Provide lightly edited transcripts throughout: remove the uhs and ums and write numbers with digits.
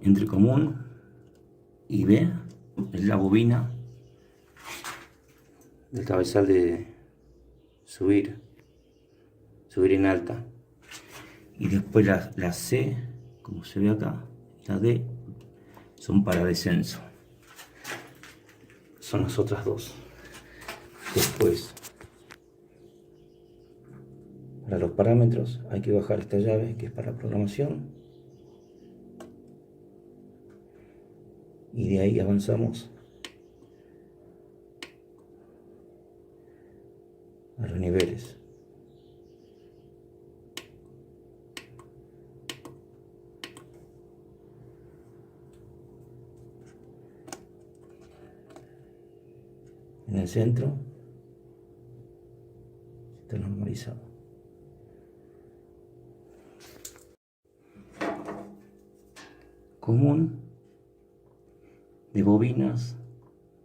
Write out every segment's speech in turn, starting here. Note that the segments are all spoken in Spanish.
entre común y B es la bobina del cabezal de subir en alta, y después la C, como se ve acá, la D son para descenso, son las otras dos. Después, para los parámetros hay que bajar esta llave que es para programación, y de ahí avanzamos a los niveles. En el centro está normalizado. Común de bobinas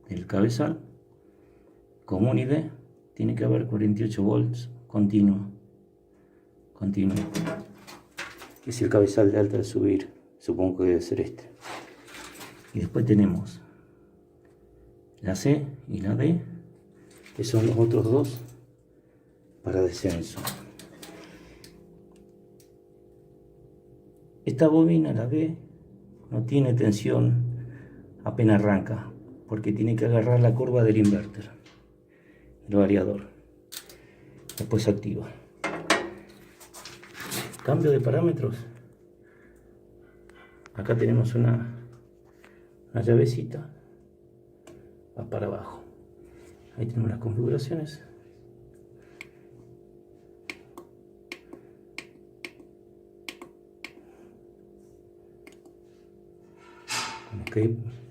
del cabezal, común y D, tiene que haber 48 volts continuo. Es el cabezal de alta de subir, supongo que debe ser este. Y después tenemos la C y la D, que son los otros dos para descenso. Esta bobina, la B, no tiene tensión apenas arranca, porque tiene que agarrar la curva del inverter, el variador. Después se activa. Cambio de parámetros. Acá tenemos una llavecita, va para abajo. Ahí tenemos las configuraciones.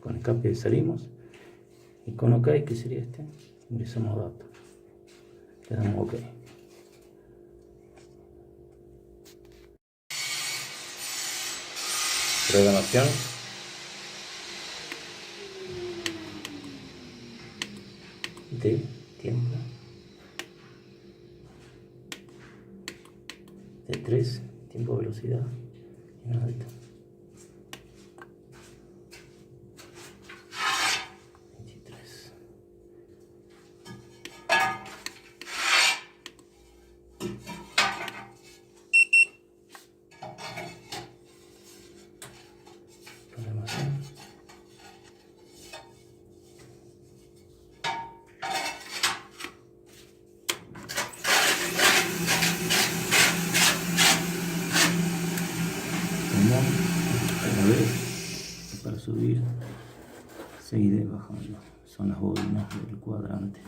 Con escape salimos, y con OK, que sería este, ingresamos datos, le damos OK. Programación. De tiempo. De 3, tiempo, velocidad. Y nada de esto. 23. Programación. Otra vez, para subir, seguiré bajando. Son las bobinas del cuadrante.